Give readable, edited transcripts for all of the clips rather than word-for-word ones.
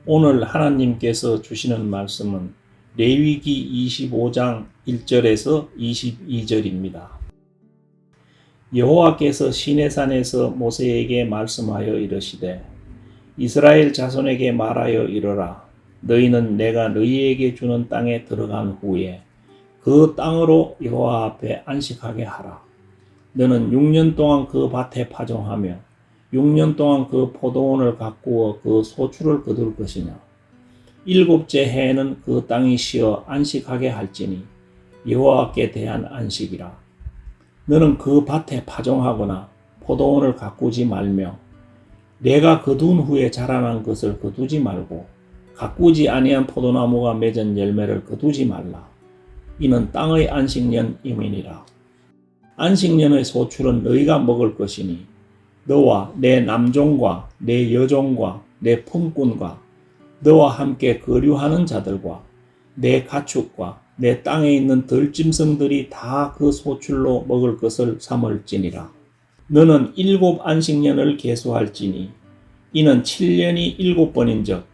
오늘 하나님께서 주시는 말씀은 레위기 25장 1절에서 22절입니다. 여호와께서 시내산에서 모세에게 말씀하여 이르시되 이스라엘 자손에게 말하여 이르라. 너희는 내가 너희에게 주는 땅에 들어간 후에 그 땅으로 여호와 앞에 안식하게 하라. 너는 6년 동안 그 밭에 파종하며 6년 동안 그 포도원을 가꾸어 그 소출을 거둘 것이냐. 7째 해에는 그 땅이 쉬어 안식하게 할지니 여호와께 대한 안식이라. 너는 그 밭에 파종하거나 포도원을 가꾸지 말며 내가 거둔 후에 자라난 것을 거두지 말고 가꾸지 아니한 포도나무가 맺은 열매를 거두지 말라. 이는 땅의 안식년임이니라. 안식년의 소출은 너희가 먹을 것이니 너와 내 남종과 내 여종과 내 품꾼과 너와 함께 거류하는 자들과 내 가축과 내 땅에 있는 들짐승들이 다 그 소출로 먹을 것을 삼을지니라. 너는 7 안식년을 계수할지니 이는 7년이 7번인즉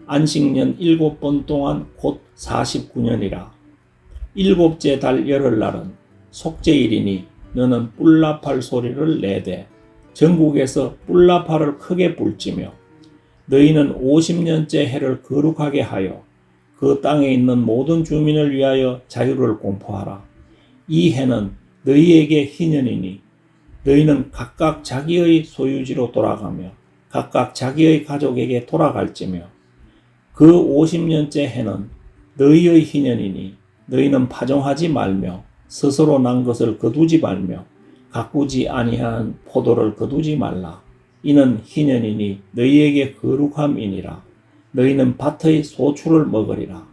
안식년 7번 동안 곧 49년이라. 7째 달 열흘날은 속죄일이니 너는 뿔나팔 소리를 내되 전국에서 뿔나팔을 크게 불지며 너희는 50년째 해를 거룩하게 하여 그 땅에 있는 모든 주민을 위하여 자유를 공포하라. 이 해는 너희에게 희년이니 너희는 각각 자기의 소유지로 돌아가며 각각 자기의 가족에게 돌아갈지며 그 50년째 해는 너희의 희년이니 너희는 파종하지 말며 스스로 난 것을 거두지 말며 가꾸지 아니한 포도를 거두지 말라. 이는 희년이니 너희에게 거룩함이니라. 너희는 밭의 소출을 먹으리라.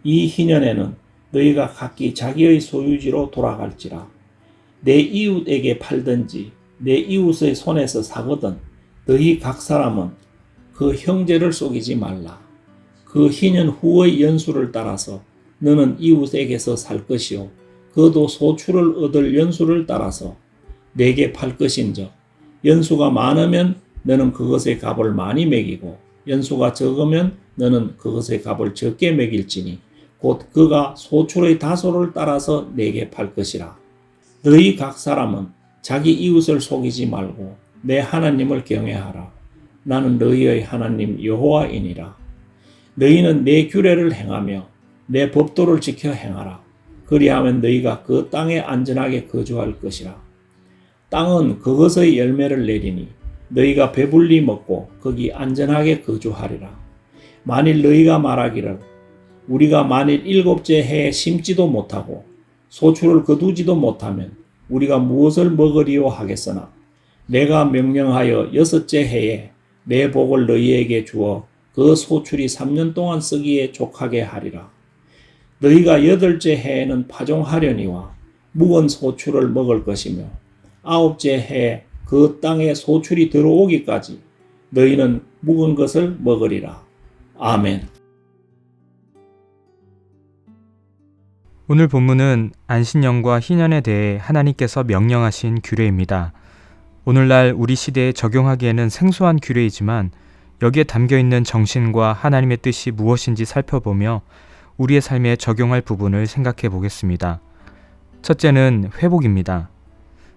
이 희년에는 너희가 각기 자기의 소유지로 돌아갈지라. 내 이웃에게 팔든지 내 이웃의 손에서 사거든 너희 각 사람은 그 형제를 속이지 말라. 그 희년 후의 연수를 따라서 너는 이웃에게서 살 것이요 그도 소출을 얻을 연수를 따라서 내게 팔 것인즉 연수가 많으면 너는 그것의 값을 많이 매기고 연수가 적으면 너는 그것의 값을 적게 매길지니 곧 그가 소출의 다소를 따라서 내게 팔 것이라. 너희 각 사람은 자기 이웃을 속이지 말고 내 하나님을 경외하라. 나는 너희의 하나님 여호와이니라. 너희는 내 규례를 행하며 내 법도를 지켜 행하라. 그리하면 너희가 그 땅에 안전하게 거주할 것이라. 땅은 그것의 열매를 내리니 너희가 배불리 먹고 거기 안전하게 거주하리라. 만일 너희가 말하기를 우리가 만일 7째 해에 심지도 못하고 소출을 거두지도 못하면 우리가 무엇을 먹으리요 하겠으나 내가 명령하여 6째 해에 내 복을 너희에게 주어 그 소출이 3년 동안 쓰기에 족하게 하리라. 너희가 8째 해에는 파종하려니와 묵은 소출을 먹을 것이며 9째 해에 그 땅에 소출이 들어오기까지 너희는 묵은 것을 먹으리라. 아멘. 오늘 본문은 안식년과 희년에 대해 하나님께서 명령하신 규례입니다. 오늘날 우리 시대에 적용하기에는 생소한 규례이지만 여기에 담겨있는 정신과 하나님의 뜻이 무엇인지 살펴보며 우리의 삶에 적용할 부분을 생각해 보겠습니다. 첫째는 회복입니다.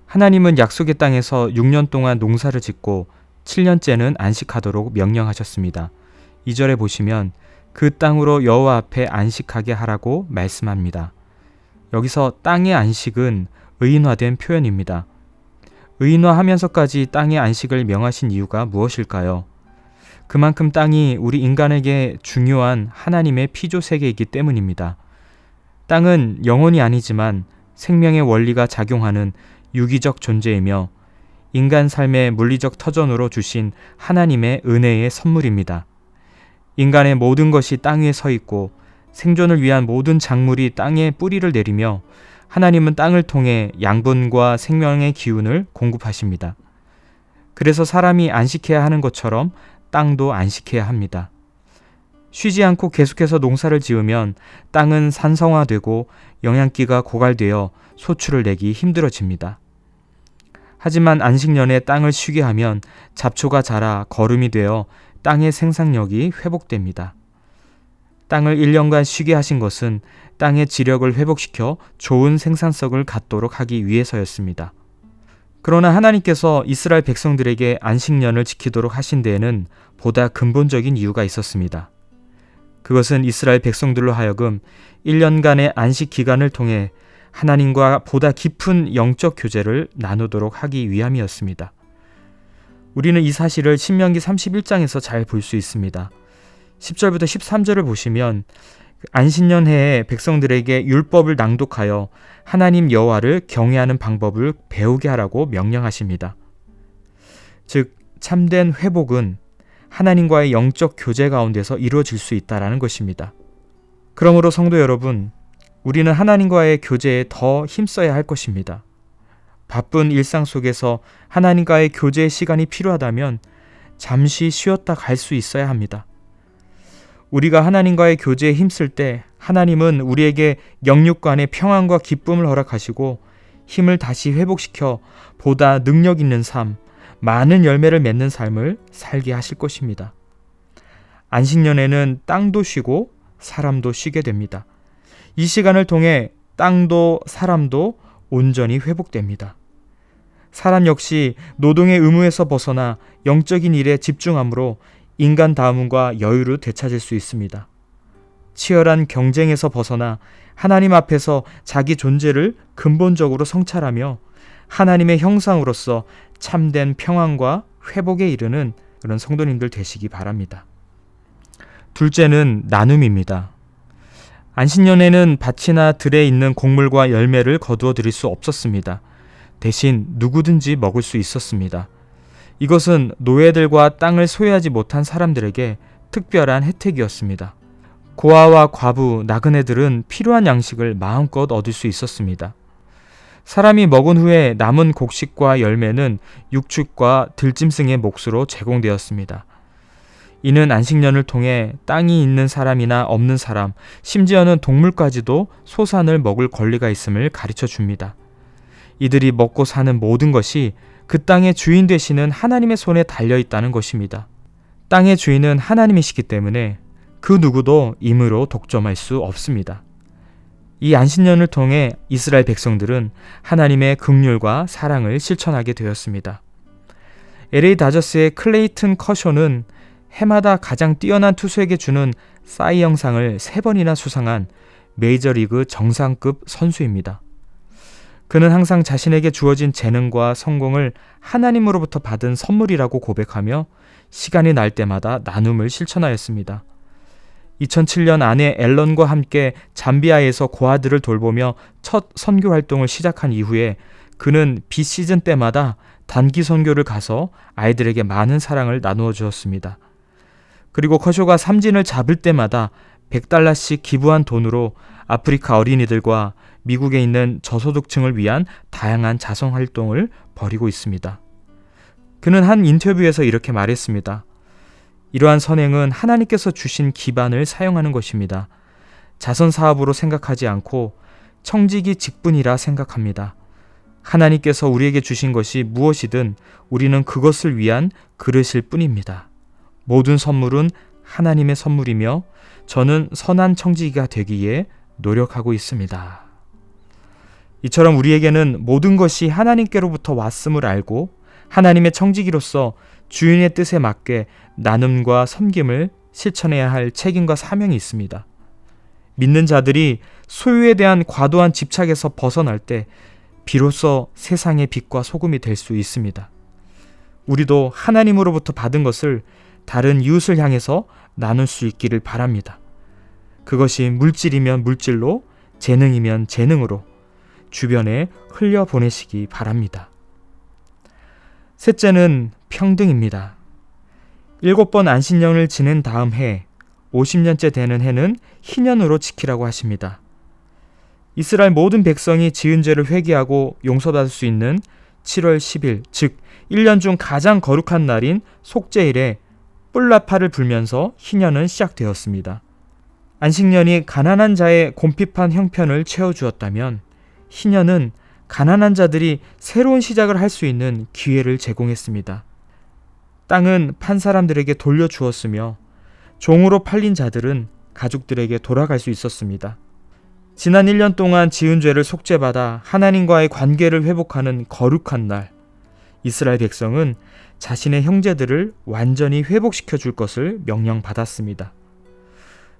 하나님은 약속의 땅에서 6년 동안 농사를 짓고 7년째는 안식하도록 명령하셨습니다. 2절에 보시면 그 땅으로 여호와 앞에 안식하게 하라고 말씀합니다. 여기서 땅의 안식은 의인화된 표현입니다. 의인화하면서까지 땅의 안식을 명하신 이유가 무엇일까요? 그만큼 땅이 우리 인간에게 중요한 하나님의 피조 세계이기 때문입니다. 땅은 영혼이 아니지만 생명의 원리가 작용하는 유기적 존재이며 인간 삶의 물리적 터전으로 주신 하나님의 은혜의 선물입니다. 인간의 모든 것이 땅 위에 서 있고 생존을 위한 모든 작물이 땅에 뿌리를 내리며 하나님은 땅을 통해 양분과 생명의 기운을 공급하십니다. 그래서 사람이 안식해야 하는 것처럼 땅도 안식해야 합니다. 쉬지 않고 계속해서 농사를 지으면 땅은 산성화되고 영양기가 고갈되어 소출을 내기 힘들어집니다. 하지만 안식년에 땅을 쉬게 하면 잡초가 자라 거름이 되어 땅의 생산력이 회복됩니다. 땅을 1년간 쉬게 하신 것은 땅의 지력을 회복시켜 좋은 생산성을 갖도록 하기 위해서였습니다. 그러나 하나님께서 이스라엘 백성들에게 안식년을 지키도록 하신 데에는 보다 근본적인 이유가 있었습니다. 그것은 이스라엘 백성들로 하여금 1년간의 안식 기간을 통해 하나님과 보다 깊은 영적 교제를 나누도록 하기 위함이었습니다. 우리는 이 사실을 신명기 31장에서 잘 볼 수 있습니다. 10절부터 13절을 보시면 안식년 해에 백성들에게 율법을 낭독하여 하나님 여호와를 경외하는 방법을 배우게 하라고 명령하십니다. 즉 참된 회복은 하나님과의 영적 교제 가운데서 이루어질 수 있다라는 것입니다. 그러므로 성도 여러분, 우리는 하나님과의 교제에 더 힘써야 할 것입니다. 바쁜 일상 속에서 하나님과의 교제의 시간이 필요하다면 잠시 쉬었다 갈 수 있어야 합니다. 우리가 하나님과의 교제에 힘쓸 때 하나님은 우리에게 영육간의 평안과 기쁨을 허락하시고 힘을 다시 회복시켜 보다 능력 있는 삶, 많은 열매를 맺는 삶을 살게 하실 것입니다. 안식년에는 땅도 쉬고 사람도 쉬게 됩니다. 이 시간을 통해 땅도 사람도 온전히 회복됩니다. 사람 역시 노동의 의무에서 벗어나 영적인 일에 집중함으로 인간다움과 여유를 되찾을 수 있습니다. 치열한 경쟁에서 벗어나 하나님 앞에서 자기 존재를 근본적으로 성찰하며 하나님의 형상으로서 참된 평안과 회복에 이르는 그런 성도님들 되시기 바랍니다. 둘째는 나눔입니다. 안식년에는 밭이나 들에 있는 곡물과 열매를 거두어 드릴 수 없었습니다. 대신 누구든지 먹을 수 있었습니다. 이것은 노예들과 땅을 소유하지 못한 사람들에게 특별한 혜택이었습니다. 고아와 과부, 나그네들은 필요한 양식을 마음껏 얻을 수 있었습니다. 사람이 먹은 후에 남은 곡식과 열매는 육축과 들짐승의 몫으로 제공되었습니다. 이는 안식년을 통해 땅이 있는 사람이나 없는 사람, 심지어는 동물까지도 소산을 먹을 권리가 있음을 가르쳐 줍니다. 이들이 먹고 사는 모든 것이 그 땅의 주인 되시는 하나님의 손에 달려있다는 것입니다. 땅의 주인은 하나님이시기 때문에 그 누구도 임의로 독점할 수 없습니다. 이 안식년을 통해 이스라엘 백성들은 하나님의 긍휼과 사랑을 실천하게 되었습니다. LA 다저스의 클레이튼 커쇼는 해마다 가장 뛰어난 투수에게 주는 싸이 영상을 3번이나 수상한 메이저리그 정상급 선수입니다. 그는 항상 자신에게 주어진 재능과 성공을 하나님으로부터 받은 선물이라고 고백하며 시간이 날 때마다 나눔을 실천하였습니다. 2007년 아내 앨런과 함께 잠비아에서 고아들을 돌보며 첫 선교 활동을 시작한 이후에 그는 비시즌 때마다 단기 선교를 가서 아이들에게 많은 사랑을 나누어 주었습니다. 그리고 커쇼가 삼진을 잡을 때마다 $100씩 기부한 돈으로 아프리카 어린이들과 미국에 있는 저소득층을 위한 다양한 자선 활동을 벌이고 있습니다. 그는 한 인터뷰에서 이렇게 말했습니다. 이러한 선행은 하나님께서 주신 기반을 사용하는 것입니다. 자선 사업으로 생각하지 않고 청지기 직분이라 생각합니다. 하나님께서 우리에게 주신 것이 무엇이든 우리는 그것을 위한 그릇일 뿐입니다. 모든 선물은 하나님의 선물이며 저는 선한 청지기가 되기에 노력하고 있습니다. 이처럼 우리에게는 모든 것이 하나님께로부터 왔음을 알고 하나님의 청지기로서 주인의 뜻에 맞게 나눔과 섬김을 실천해야 할 책임과 사명이 있습니다. 믿는 자들이 소유에 대한 과도한 집착에서 벗어날 때 비로소 세상의 빛과 소금이 될 수 있습니다. 우리도 하나님으로부터 받은 것을 다른 이웃을 향해서 나눌 수 있기를 바랍니다. 그것이 물질이면 물질로, 재능이면 재능으로 주변에 흘려보내시기 바랍니다. 셋째는 평등입니다. 7번 안식년을 지낸 다음 해 50년째 되는 해는 희년으로 지키라고 하십니다. 이스라엘 모든 백성이 지은 죄를 회개하고 용서받을 수 있는 7월 10일, 즉 1년 중 가장 거룩한 날인 속죄일에 뿔나파를 불면서 희년은 시작되었습니다. 안식년이 가난한 자의 곰핍한 형편을 채워주었다면 희년은 가난한 자들이 새로운 시작을 할 수 있는 기회를 제공했습니다. 땅은 판 사람들에게 돌려주었으며 종으로 팔린 자들은 가족들에게 돌아갈 수 있었습니다. 지난 1년 동안 지은 죄를 속죄받아 하나님과의 관계를 회복하는 거룩한 날, 이스라엘 백성은 자신의 형제들을 완전히 회복시켜 줄 것을 명령받았습니다.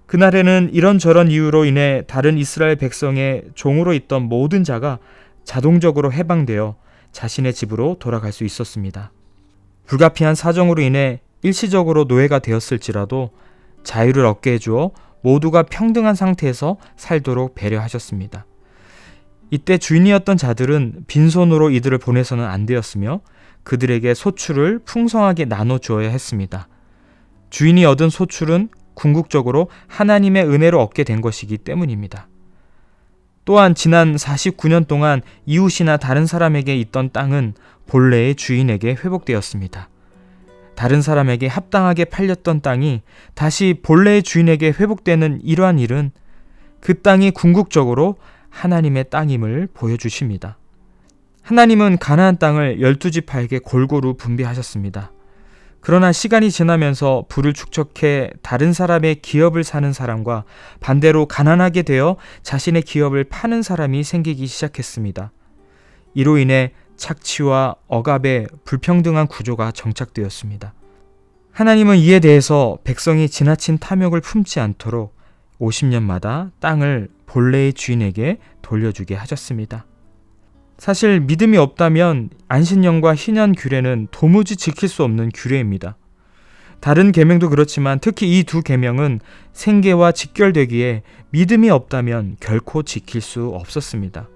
그날에는 이런저런 이유로 인해 다른 이스라엘 백성의 종으로 있던 모든 자가 자동적으로 해방되어 자신의 집으로 돌아갈 수 있었습니다. 불가피한 사정으로 인해 일시적으로 노예가 되었을지라도 자유를 얻게 해주어 모두가 평등한 상태에서 살도록 배려하셨습니다. 이때 주인이었던 자들은 빈손으로 이들을 보내서는 안 되었으며 그들에게 소출을 풍성하게 나눠주어야 했습니다. 주인이 얻은 소출은 궁극적으로 하나님의 은혜로 얻게 된 것이기 때문입니다. 또한 지난 49년 동안 이웃이나 다른 사람에게 있던 땅은 본래의 주인에게 회복되었습니다. 다른 사람에게 합당하게 팔렸던 땅이 다시 본래의 주인에게 회복되는 이러한 일은 그 땅이 궁극적으로 하나님의 땅임을 보여주십니다. 하나님은 가나안 땅을 12지파에게 골고루 분배하셨습니다. 그러나 시간이 지나면서 부를 축적해 다른 사람의 기업을 사는 사람과 반대로 가난하게 되어 자신의 기업을 파는 사람이 생기기 시작했습니다. 이로 인해 착취와 억압의 불평등한 구조가 정착되었습니다. 하나님은 이에 대해서 백성이 지나친 탐욕을 품지 않도록 50년마다 땅을 본래의 주인에게 돌려주게 하셨습니다. 사실 믿음이 없다면 안신년과 희년 규례는 도무지 지킬 수 없는 규례입니다. 다른 계명도 그렇지만 특히 이 두 계명은 생계와 직결되기에 믿음이 없다면 결코 지킬 수 없었습니다.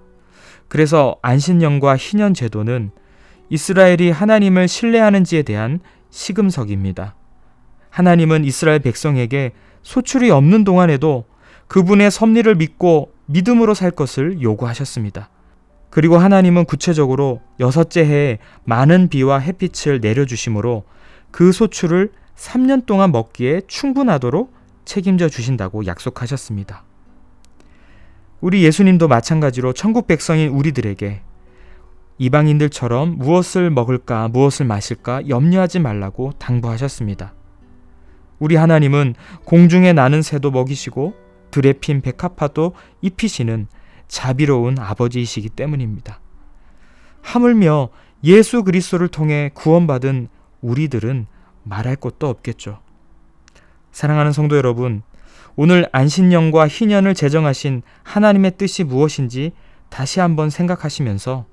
그래서 안신년과 희년 제도는 이스라엘이 하나님을 신뢰하는지에 대한 시금석입니다. 하나님은 이스라엘 백성에게 소출이 없는 동안에도 그분의 섭리를 믿고 믿음으로 살 것을 요구하셨습니다. 그리고 하나님은 구체적으로 6째 해에 많은 비와 햇빛을 내려주심으로 그 소출을 3년 동안 먹기에 충분하도록 책임져 주신다고 약속하셨습니다. 우리 예수님도 마찬가지로 천국 백성인 우리들에게 이방인들처럼 무엇을 먹을까 무엇을 마실까 염려하지 말라고 당부하셨습니다. 우리 하나님은 공중에 나는 새도 먹이시고 들에 핀 백합화도 입히시는 자비로운 아버지이시기 때문입니다. 하물며 예수 그리스도를 통해 구원받은 우리들은 말할 것도 없겠죠. 사랑하는 성도 여러분, 오늘 안신년과 희년을 제정하신 하나님의 뜻이 무엇인지 다시 한번 생각하시면서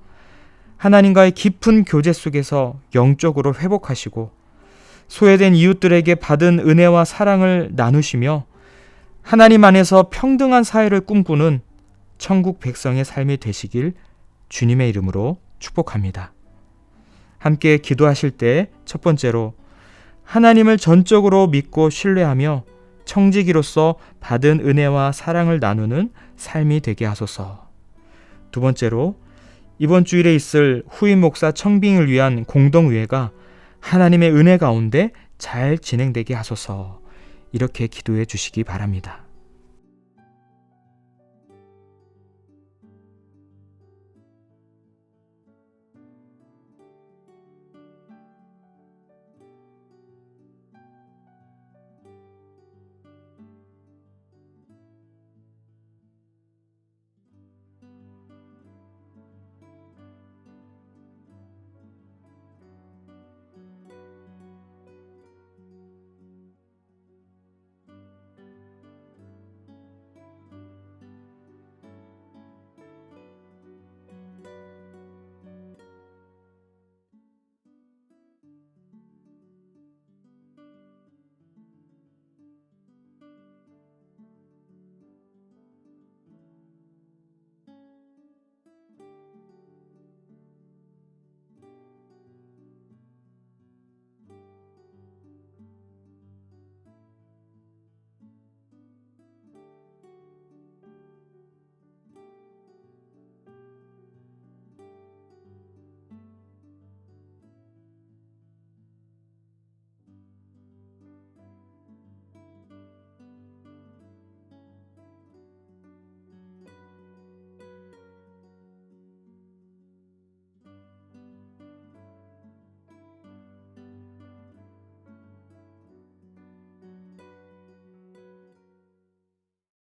하나님과의 깊은 교제 속에서 영적으로 회복하시고 소외된 이웃들에게 받은 은혜와 사랑을 나누시며 하나님 안에서 평등한 사회를 꿈꾸는 천국 백성의 삶이 되시길 주님의 이름으로 축복합니다. 함께 기도하실 때 첫 번째로 하나님을 전적으로 믿고 신뢰하며 청지기로서 받은 은혜와 사랑을 나누는 삶이 되게 하소서. 두 번째로 이번 주일에 있을 후임 목사 청빙을 위한 공동의회가 하나님의 은혜 가운데 잘 진행되게 하소서. 이렇게 기도해 주시기 바랍니다.